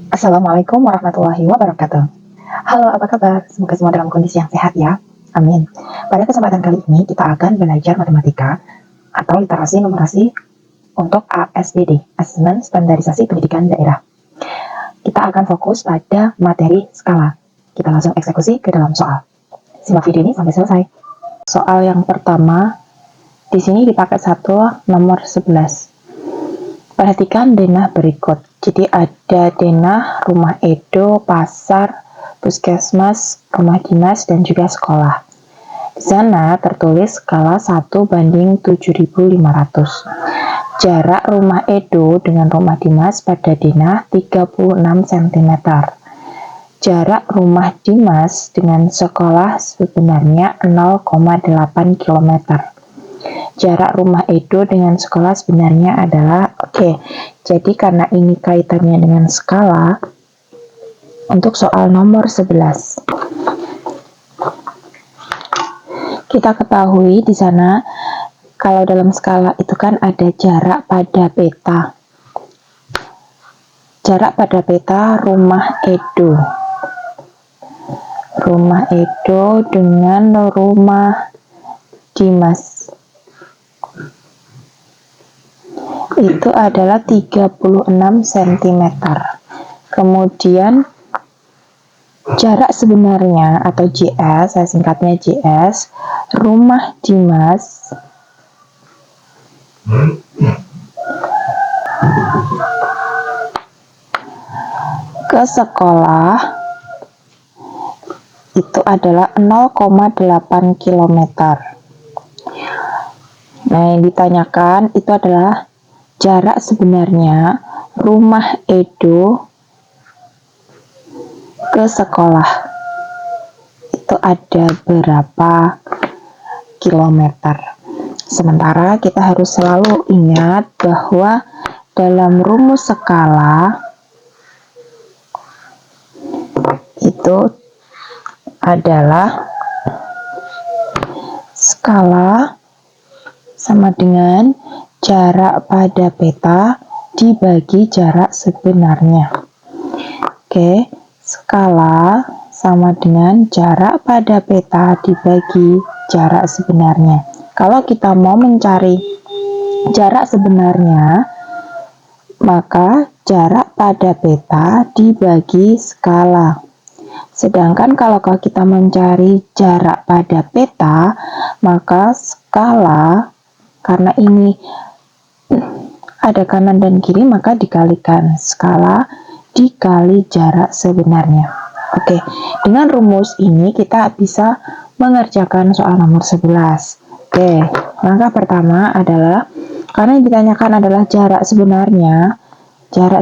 Assalamualaikum warahmatullahi wabarakatuh. Halo, apa kabar? Semoga semua dalam kondisi yang sehat ya. Amin. Pada kesempatan kali ini kita akan belajar matematika atau literasi numerasi untuk ASDD, Asesmen Standarisasi Pendidikan Daerah. Kita akan fokus pada materi skala. Kita langsung eksekusi ke dalam soal. Simak video ini sampai selesai. Soal yang pertama, di sini dipakai satu nomor 11. Perhatikan denah berikut. Jadi ada denah rumah Edo, pasar, puskesmas, rumah dinas, dan juga sekolah. Di sana tertulis skala 1:7.500. Jarak rumah Edo dengan rumah dinas pada denah 36 cm. Jarak rumah dinas dengan sekolah sebenarnya 0,8 km. Jarak rumah Edo dengan sekolah sebenarnya adalah jadi karena ini kaitannya dengan skala, untuk soal nomor 11 kita ketahui di sana kalau dalam skala itu kan ada jarak pada peta. Jarak pada peta rumah Edo dengan rumah Dimas itu adalah 36 cm. Kemudian jarak sebenarnya atau JS, saya singkatnya JS, rumah Dimas ke sekolah itu adalah 0,8 km. Nah, yang ditanyakan itu adalah jarak sebenarnya rumah Edo ke sekolah itu ada berapa kilometer. Sementara kita harus selalu ingat bahwa dalam rumus skala itu adalah skala sama dengan jarak pada peta dibagi jarak sebenarnya. Skala sama dengan jarak pada peta dibagi jarak sebenarnya. Kalau kita mau mencari jarak sebenarnya, maka jarak pada peta dibagi skala. Sedangkan kalau kita mencari jarak pada peta, maka skala, karena ini ada kanan dan kiri, maka dikalikan skala dikali jarak sebenarnya. Dengan rumus ini kita bisa mengerjakan soal nomor 11. Langkah pertama adalah, karena yang ditanyakan adalah jarak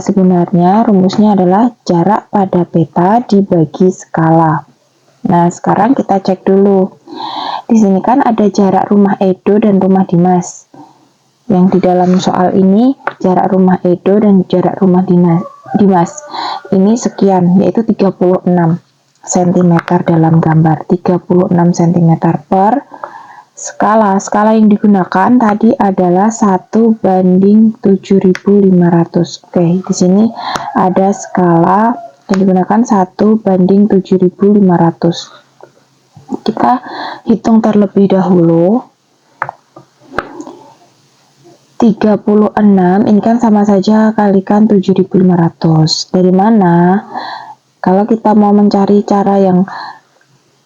sebenarnya rumusnya adalah jarak pada peta dibagi skala. Nah, sekarang kita cek dulu. Di sini kan ada jarak rumah Edo dan rumah Dimas. Yang di dalam soal ini jarak rumah Edo dan jarak rumah Dimas ini sekian, yaitu 36 cm dalam gambar. 36 cm per skala. Skala yang digunakan tadi adalah 1:7.500. Di sini ada skala yang digunakan 1:7.500. Kita hitung terlebih dahulu. 36 ini kan sama saja kalikan 7.500. Dari mana? Kalau kita mau mencari cara yang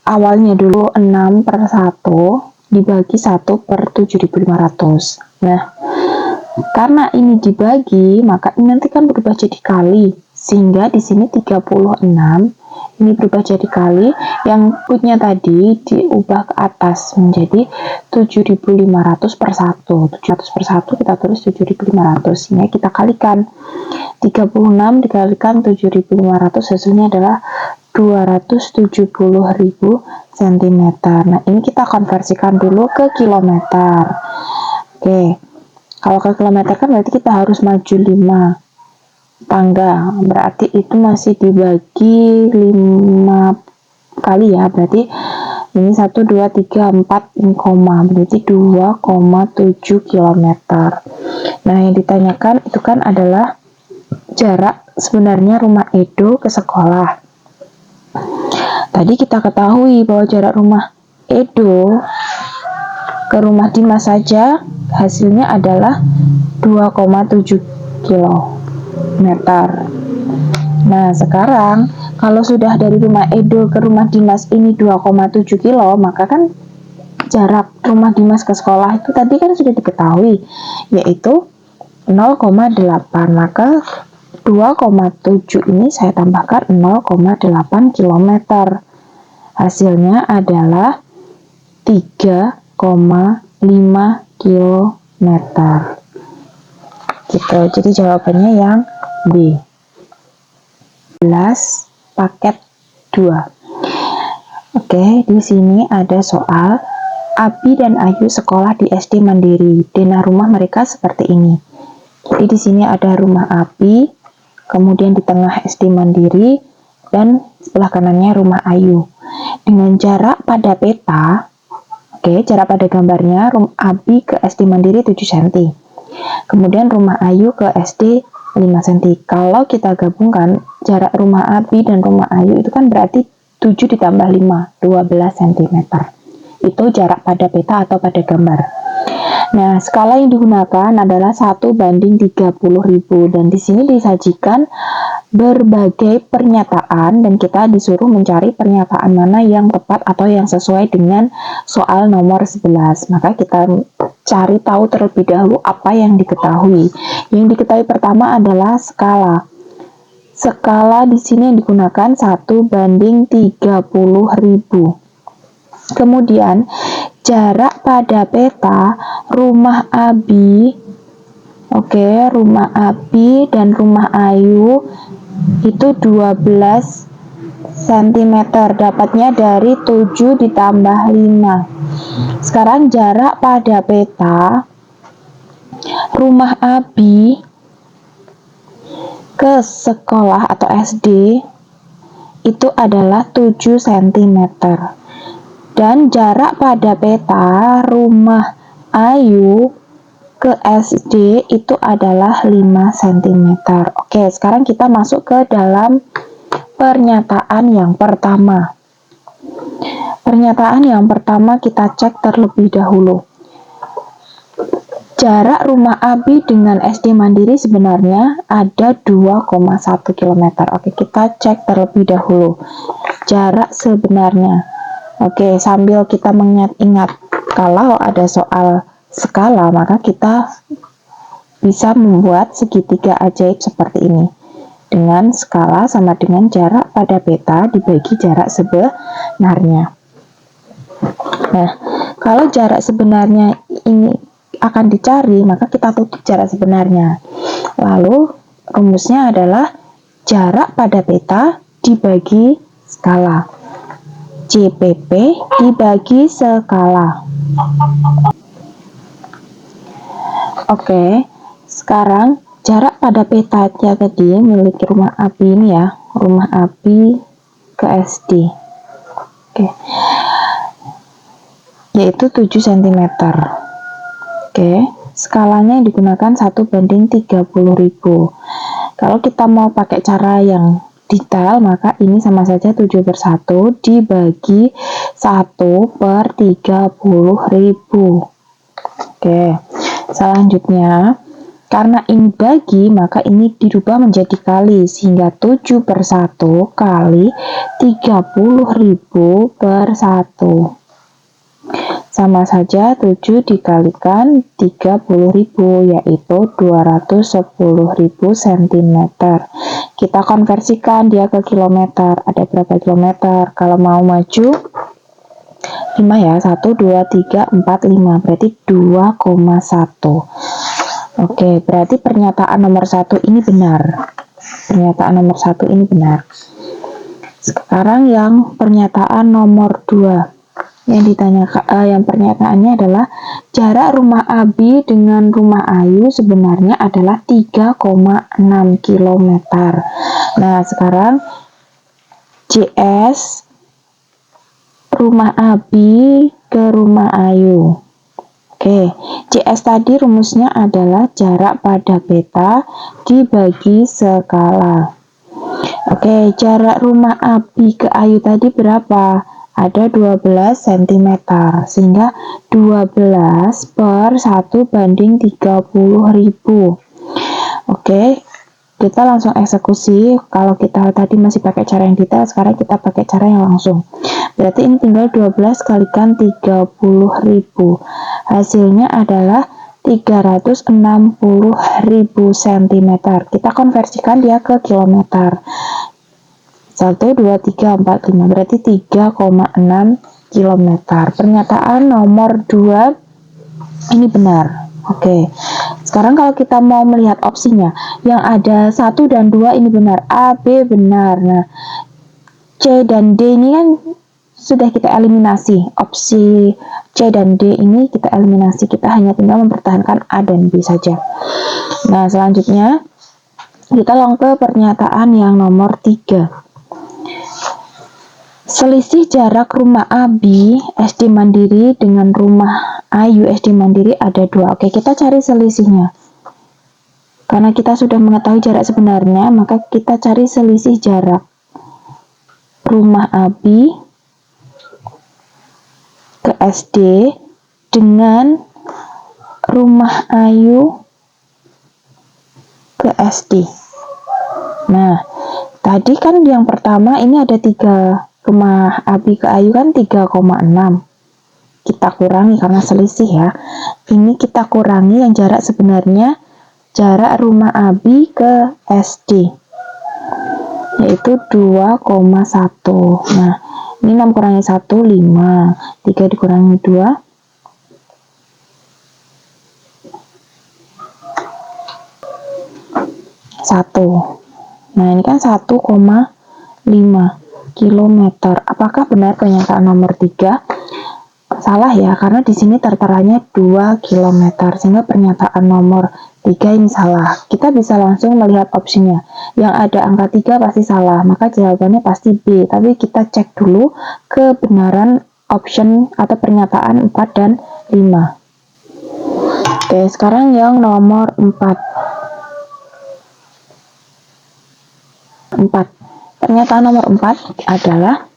awalnya dulu 6/1 dibagi 1/7.500. Nah, karena ini dibagi, maka ini nanti kan berubah jadi kali. Sehingga di sini 36 ini berubah jadi kali, yang putnya tadi diubah ke atas menjadi 7.500/1. 700/1 kita tulis 7.500, sehingga kita kalikan 36 dikalikan 7.500, hasilnya adalah 270.000 cm. Nah, ini kita konversikan dulu ke kilometer. Kalau ke kilometer kan berarti kita harus maju 5 tangga, berarti itu masih dibagi 5 kali ya, berarti ini 1, 2, 3, 4 ini koma, berarti 2,7 km. Nah, yang ditanyakan itu kan adalah jarak sebenarnya rumah Edo ke sekolah. Tadi kita ketahui bahwa jarak rumah Edo ke rumah Dimas saja hasilnya adalah 2,7 kilometer. Nah, sekarang kalau sudah dari rumah Edo ke rumah Dimas ini 2,7 kilo, maka kan jarak rumah Dimas ke sekolah itu tadi kan sudah diketahui, yaitu 0,8. Maka 2,7 ini saya tambahkan 0,8 km. Hasilnya adalah 3,5 km. Gitu. Jadi jawabannya yang B. 11 paket 2. Oke, di sini ada soal Abi dan Ayu sekolah di SD Mandiri. Denah rumah mereka seperti ini. Jadi di sini ada rumah Abi, kemudian di tengah SD Mandiri, dan sebelah kanannya rumah Ayu. Dengan jarak pada peta, jarak pada gambarnya, rumah Abi ke SD Mandiri 7 cm. Kemudian rumah Ayu ke SD 5 cm. Kalau kita gabungkan jarak rumah Abi dan rumah Ayu itu kan berarti 7 ditambah 5, 12 cm. Itu jarak pada peta atau pada gambar. Nah, skala yang digunakan adalah 1:30.000 dan di sini disajikan berbagai pernyataan dan kita disuruh mencari pernyataan mana yang tepat atau yang sesuai dengan soal nomor 11. Maka kita cari tahu terlebih dahulu apa yang diketahui. Yang diketahui pertama adalah skala. Skala di sini yang digunakan 1:30.000. Kemudian jarak pada peta rumah Abi, rumah Abi dan rumah Ayu itu 12 cm, dapatnya dari 7 ditambah 5. Sekarang jarak pada peta rumah Abi ke sekolah atau SD itu adalah 7 cm. Dan jarak pada peta rumah Ayu ke SD itu adalah 5 cm. Oke, sekarang kita masuk ke dalam pernyataan yang pertama. Pernyataan yang pertama kita cek terlebih dahulu. Jarak rumah Abi dengan SD Mandiri sebenarnya ada 2,1 km. Oke, kita cek terlebih dahulu jarak sebenarnya. Oke, sambil kita mengingat-ingat kalau ada soal skala, maka kita bisa membuat segitiga ajaib seperti ini. Dengan skala sama dengan jarak pada peta dibagi jarak sebenarnya. Nah, kalau jarak sebenarnya ini akan dicari, maka kita tutup jarak sebenarnya. Lalu, rumusnya adalah jarak pada peta dibagi skala. JPP dibagi skala. Oke, sekarang jarak pada petanya tadi milik rumah Abi ini ya, rumah Abi ke SD. Oke. Yaitu 7 cm. Oke, skalanya yang digunakan 1:30.000. Kalau kita mau pakai cara yang detail, maka ini sama saja 7/1 dibagi 1/30.000. Oke, selanjutnya karena ini bagi, maka ini dirubah menjadi kali, sehingga 7/1 kali 30.000/1 sama saja 7 dikalikan 30.000, yaitu 210.000 cm. Kita konversikan dia ke kilometer. Ada berapa kilometer? Kalau mau maju 5 ya, 1, 2, 3, 4, 5, berarti 2,1. Oke, berarti pernyataan nomor 1 ini benar. Pernyataan nomor 1 ini benar. Sekarang yang pernyataan nomor 2. Yang ditanyakan, yang pernyataannya adalah jarak rumah Abi dengan rumah Ayu sebenarnya adalah 3,6 km. Nah, sekarang JS rumah Abi ke rumah Ayu. Oke, CS tadi rumusnya adalah jarak pada peta dibagi skala. Oke, jarak rumah Abi ke Ayu tadi berapa? Ada 12 cm, sehingga 12 per 1 banding 30.000. Oke, kita langsung eksekusi. Kalau kita tadi masih pakai cara yang detail, sekarang kita pakai cara yang langsung. Berarti ini tinggal 12 kalikan 30.000. Hasilnya adalah 360.000 cm. Kita konversikan dia ke kilometer. 1, 2, 3, 4, 5. Berarti 3,6 km. Pernyataan nomor 2 ini benar. Oke, sekarang kalau kita mau melihat opsinya, yang ada 1 dan 2 ini benar, A, B benar. Nah, C dan D ini kan sudah kita eliminasi. Opsi C dan D ini kita eliminasi, kita hanya tinggal mempertahankan A dan B saja. Nah, selanjutnya kita langsung ke pernyataan yang nomor 3. Selisih jarak rumah Abi SD Mandiri dengan rumah Ayu SD Mandiri ada 2. Oke, kita cari selisihnya. Karena kita sudah mengetahui jarak sebenarnya, maka kita cari selisih jarak rumah Abi ke SD dengan rumah Ayu ke SD. Nah, tadi kan yang pertama ini ada 3, rumah Abi ke Ayu kan 3,6. Kita kurangi karena selisih ya. Ini kita kurangi yang jarak sebenarnya, jarak rumah Abi ke SD, yaitu 2,1. Nah, ini 6 kurangi 1, 5. 3 dikurangi 2, 1. Nah, ini kan 1,5 km. Apakah benar pernyataan nomor 3? Salah ya, karena di sini terteranya 2 km, sehingga pernyataan nomor 3 ini salah. Kita bisa langsung melihat opsinya. Yang ada angka 3 pasti salah, maka jawabannya pasti B. Tapi kita cek dulu kebenaran option atau pernyataan 4 dan 5. Oke, sekarang yang nomor 4. Pernyataan nomor 4 adalah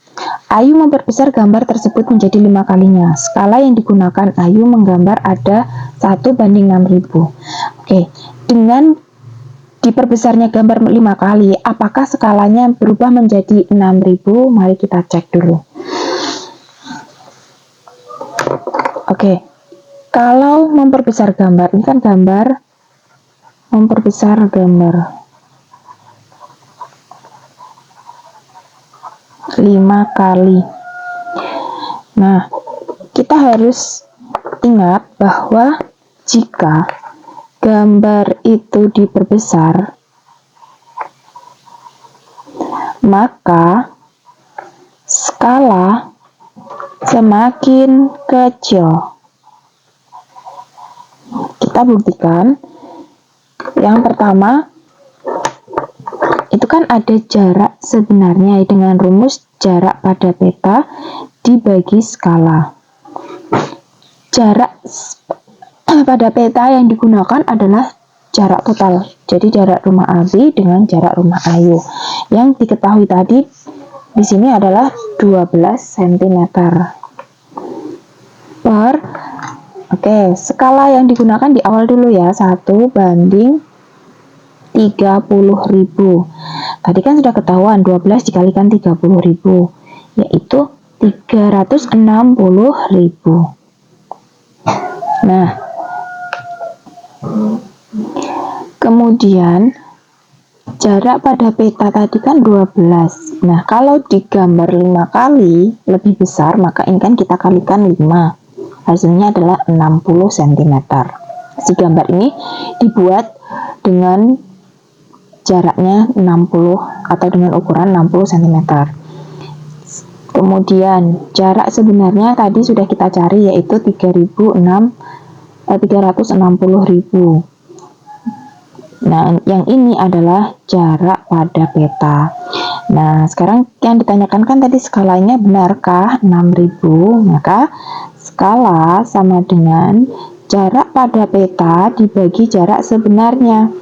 Ayu memperbesar gambar tersebut menjadi 5 kalinya. Skala yang digunakan Ayu menggambar ada 1 banding 6.000. Oke, dengan diperbesarnya gambar 5 kali, apakah skalanya berubah menjadi 6.000? Mari kita cek dulu. Oke, kalau memperbesar gambar, ini kan gambar memperbesar gambar 5 kali. Nah, kita harus ingat bahwa jika gambar itu diperbesar, maka skala semakin kecil. Kita buktikan. Yang pertama, itu kan ada jarak sebenarnya dengan rumus jarak pada peta dibagi skala. Jarak pada peta yang digunakan adalah jarak total. Jadi jarak rumah Abi dengan jarak rumah Ayu. Yang diketahui tadi di sini adalah 12 cm. Oke, skala yang digunakan di awal dulu ya, 1 banding 30.000. Tadi kan sudah ketahuan 12 dikalikan 30.000, yaitu 360.000. Nah, kemudian jarak pada peta tadi kan 12. Nah, kalau digambar 5 kali lebih besar, maka ini kan kita kalikan 5. Hasilnya adalah 60 cm. Si gambar ini dibuat dengan jaraknya 60 atau dengan ukuran 60 cm. Kemudian jarak sebenarnya tadi sudah kita cari, yaitu 360.000. Nah, yang ini adalah jarak pada peta. Nah, sekarang yang ditanyakan kan tadi skalanya benarkah 6.000? Maka skala sama dengan jarak pada peta dibagi jarak sebenarnya.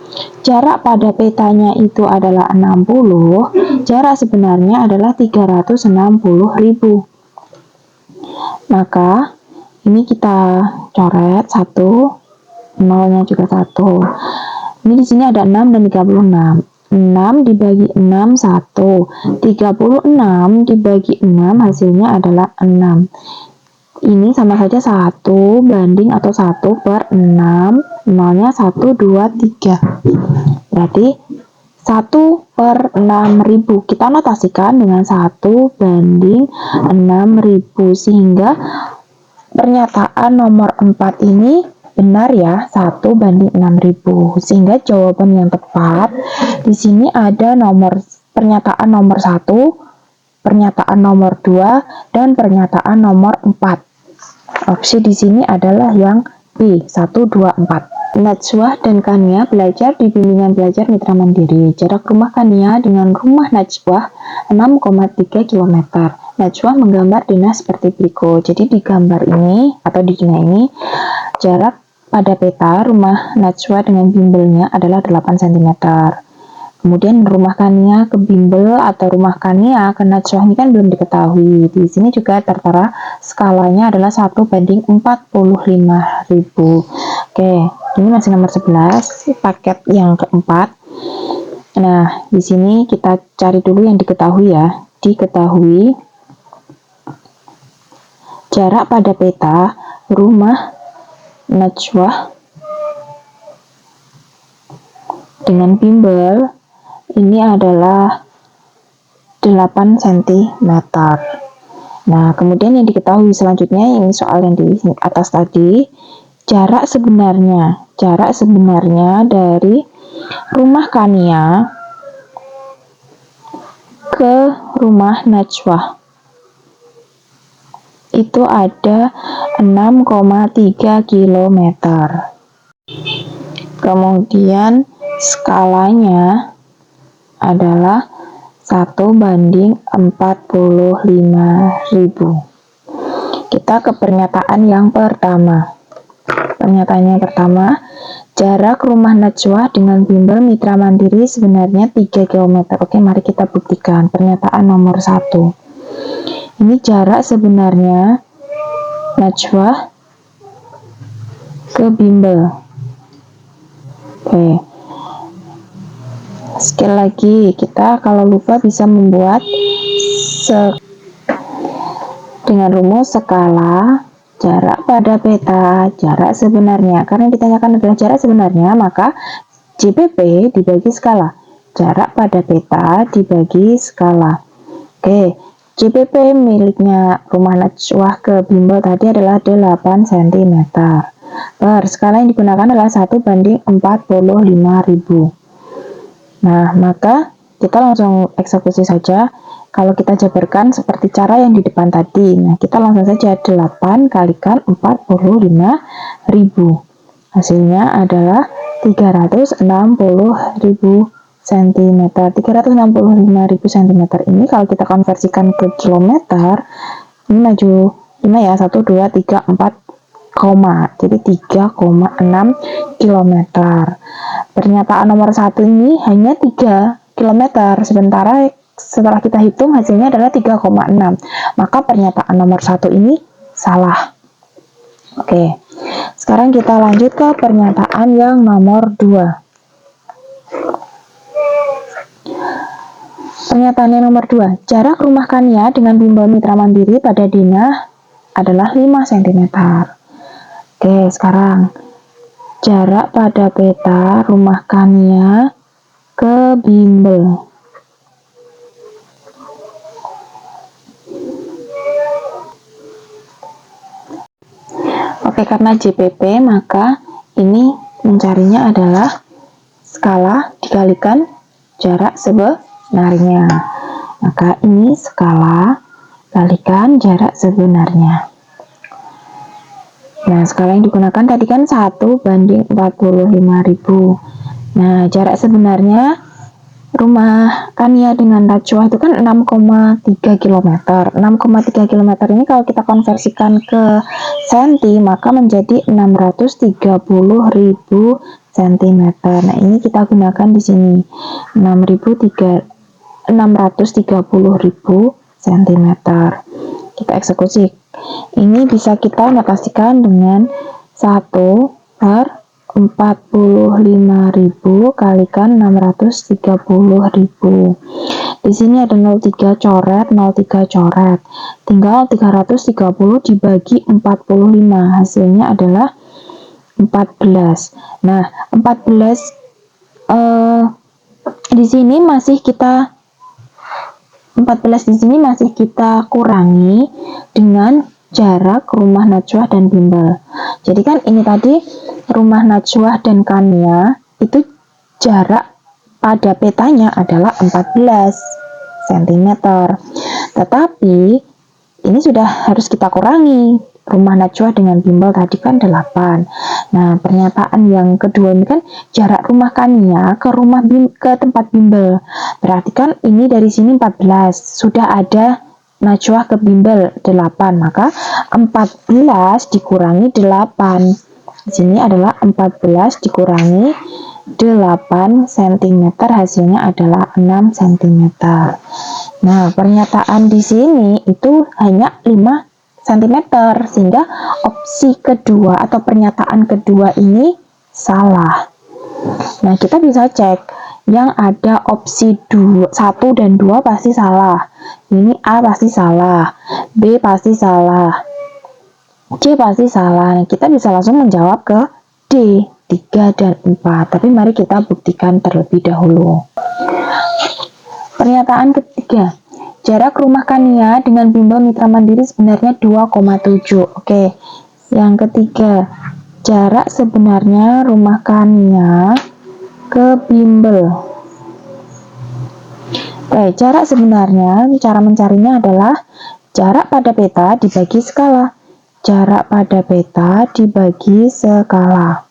Jarak pada petanya itu adalah 60, jarak sebenarnya adalah 360.000. Maka ini kita coret 1, nolnya juga 1. Ini di sini ada 6 dan 36. 6 dibagi 6 1. 36 dibagi 6 hasilnya adalah 6. Ini sama saja 1 banding atau 1/6. Nolnya 1 2 3. Berarti 1/6000. Kita notasikan dengan 1 banding 6000 sehingga pernyataan nomor 4 ini benar ya, 1 banding 6000. Sehingga jawaban yang tepat di sini ada pernyataan nomor 1, pernyataan nomor 2, dan pernyataan nomor 4. Opsi di sini adalah yang B, 1, 2, 4. Najwa dan Kania belajar di bimbingan belajar Mitra Mandiri. Jarak rumah Kania dengan rumah Najwa 6,3 km. Najwa menggambar Dina seperti berikut. Jadi di gambar ini atau di Dina ini, jarak pada peta rumah Najwa dengan bimbelnya adalah 8 cm. Kemudian rumah Kania ke bimbel atau rumah Kania ke Najwa ini kan belum diketahui. Di sini juga tertera skalanya adalah 1 banding 45.000. Oke, ini masih nomor 11, paket yang keempat. Nah, di sini kita cari dulu yang diketahui ya. Diketahui jarak pada peta rumah Najwa dengan bimbel ini adalah 8 cm. Nah, kemudian yang diketahui selanjutnya, ini soal yang di atas tadi, jarak sebenarnya dari rumah Kania ke rumah Najwa itu ada 6,3 km. Kemudian skalanya adalah 1 banding 45.000. Kita ke pernyataan yang pertama. Pernyataan yang pertama, jarak rumah Najwa dengan bimbel Mitra Mandiri sebenarnya 3 km. Oke, mari kita buktikan. Pernyataan nomor 1. Ini jarak sebenarnya Najwa ke bimbel. Oke. Sekali lagi, kita kalau lupa bisa membuat dengan rumus skala jarak pada peta, jarak sebenarnya. Karena yang ditanyakan adalah jarak sebenarnya, maka JPP dibagi skala. Jarak pada peta dibagi skala. Oke, JPP miliknya rumah Najwa ke bimbel tadi adalah 8 cm. Per skala yang digunakan adalah 1 banding 45.000. Nah, maka kita langsung eksekusi saja. Kalau kita jabarkan seperti cara yang di depan tadi, nah kita langsung saja 8 kalikan 45.000. Hasilnya adalah 360.000 cm. 365.000 cm ini kalau kita konversikan ke kilometer, ini maju 5 ya, 1, 2, 3, 4, jadi 3,6 km. Pernyataan nomor 1 ini hanya 3 km, sementara setelah kita hitung hasilnya adalah 3,6. Maka pernyataan nomor 1 ini salah. Oke, sekarang kita lanjut ke pernyataan yang nomor 2. Pernyataan yang nomor 2, jarak rumah Kania dengan bimbel Mitra Mandiri pada Dina adalah 5 cm. Oke, sekarang jarak pada peta rumah Kania ke bimbel. Oke, karena JPP maka ini mencarinya adalah skala dikalikan jarak sebenarnya. Maka ini skala kalikan jarak sebenarnya. Nah, skala yang digunakan tadi kan 1 banding 45.000. Nah, jarak sebenarnya rumah Kania dengan Najwa itu kan 6,3 km. 6,3 km ini kalau kita konversikan ke senti maka menjadi 630.000 cm. Nah, ini kita gunakan di sini 630.000 cm. Kita eksekusi. Ini bisa kita notasikan dengan 1 per 45.000 kalikan 630.000. Di sini ada 03 coret, 03 coret. Tinggal 330 dibagi 45, hasilnya adalah 14. Nah, 14 di sini masih kita 14 di sini masih kita kurangi dengan jarak rumah Najwa dan Bimbel. Jadi kan ini tadi rumah Najwa dan Kania itu jarak pada petanya adalah 14 cm. Tetapi ini sudah harus kita kurangi. Rumah Najwa dengan Bimbel tadi kan 8. Nah, pernyataan yang kedua ini kan jarak rumah Kania ke ke tempat Bimbel. Berarti kan ini dari sini 14. Sudah ada Najwa ke Bimbel 8, maka 14 dikurangi 8. Di sini adalah 14 dikurangi 8 cm, hasilnya adalah 6 cm. Nah, pernyataan di sini itu hanya 5 cm, sehingga opsi kedua atau pernyataan kedua ini salah. Nah, kita bisa cek yang ada opsi 1 dan 2 pasti salah. Ini A pasti salah, B pasti salah, C pasti salah. Nah, kita bisa langsung menjawab ke D, 3 dan 4. Tapi mari kita buktikan terlebih dahulu. Pernyataan ketiga, jarak rumah Kania dengan Bimbel Mitra Mandiri sebenarnya 2,7. Oke, yang ketiga, jarak sebenarnya rumah Kania ke Bimbel. Oke, jarak sebenarnya, cara mencarinya adalah jarak pada peta dibagi skala. Jarak pada peta dibagi skala.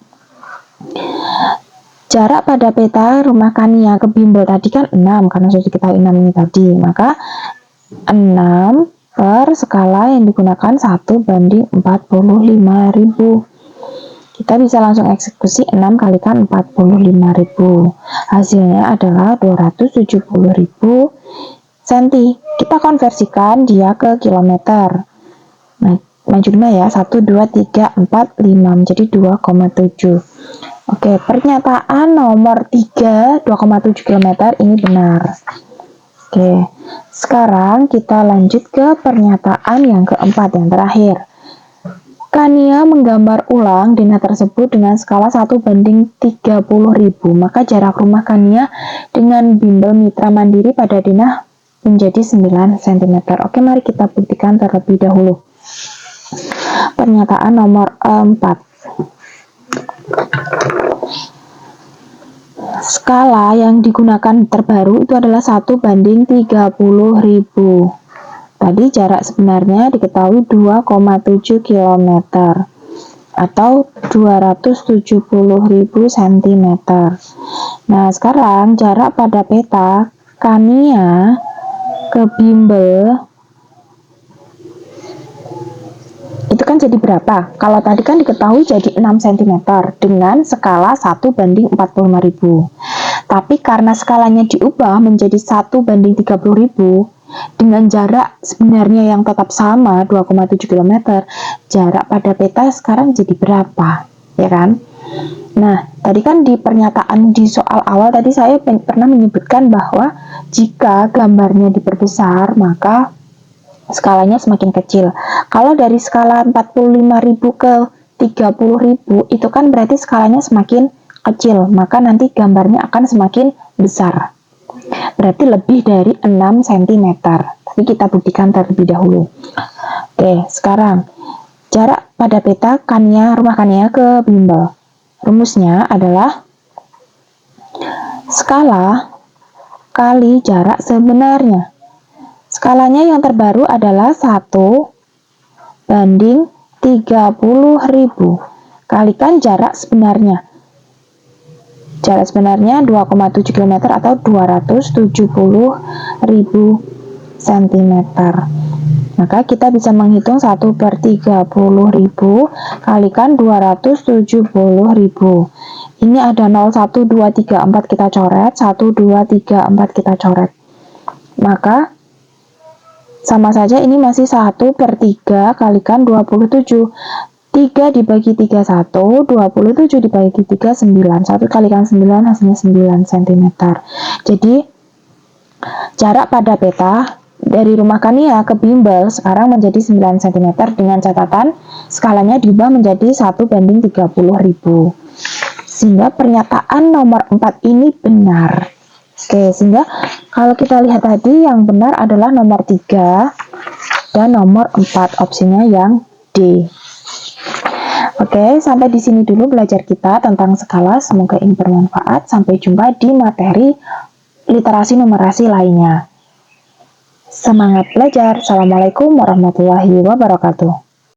Jarak pada peta rumah Kania ke Bimbel tadi kan 6, karena sudah diketahui 6 ini tadi. Maka 6 per skala yang digunakan 1 banding 45.000. Kita bisa langsung eksekusi 6 kalikan 45.000. Hasilnya adalah 270.000 cm. Kita konversikan dia ke kilometer. Nah, maju 5 ya. 1, 2, 3, 4, 5 menjadi 2,7. Oke, pernyataan nomor 3, 2,7 km ini benar. Oke, sekarang kita lanjut ke pernyataan yang keempat, yang terakhir. Kania menggambar ulang denah tersebut dengan skala 1 banding 30.000, maka jarak rumah Kania dengan Bimbel Mitra Mandiri pada denah menjadi 9 cm. Oke, mari kita buktikan terlebih dahulu. Pernyataan nomor 4. Skala yang digunakan terbaru itu adalah 1 banding 30.000. Tadi jarak sebenarnya diketahui 2,7 km atau 270.000 cm. Nah, sekarang jarak pada peta Kania ke Bimbel itu kan jadi berapa? Kalau tadi kan diketahui jadi 6 cm dengan skala 1 banding 45.000. Tapi karena skalanya diubah menjadi 1 banding 30.000 dengan jarak sebenarnya yang tetap sama 2,7 km, jarak pada peta sekarang jadi berapa? Ya kan? Nah, tadi kan di pernyataan di soal awal tadi saya pernah menyebutkan bahwa jika gambarnya diperbesar maka skalanya semakin kecil. Kalau dari skala 45.000 ke 30.000 itu kan berarti skalanya semakin kecil, maka nanti gambarnya akan semakin besar. Berarti lebih dari 6 cm. Tapi kita buktikan terlebih dahulu. Oke, sekarang jarak pada peta rumah Kania ke Bimbel. Rumusnya adalah skala kali jarak sebenarnya. Skalanya yang terbaru adalah 1 banding 30.000 kalikan jarak sebenarnya. Jarak sebenarnya 2,7 km atau 270.000 cm. Maka kita bisa menghitung 1/30.000 kalikan 270.000. Ini ada 0, 1, 2, 3, 4 kita coret, 1, 2, 3, 4 kita coret. Maka sama saja ini masih 1/3 kalikan 27. 3 dibagi 3 1, 27 dibagi 3 9. 1 kalikan 9 hasilnya 9 cm. Jadi jarak pada peta dari rumah Kania ke bimbel sekarang menjadi 9 cm dengan catatan skalanya diubah menjadi 1/30.000. Sehingga pernyataan nomor 4 ini benar. Oke, sehingga kalau kita lihat tadi yang benar adalah nomor 3 dan nomor 4, opsinya yang D. Oke, sampai di sini dulu belajar kita tentang skala. Semoga ini bermanfaat. Sampai jumpa di materi literasi numerasi lainnya. Semangat belajar. Assalamualaikum warahmatullahi wabarakatuh.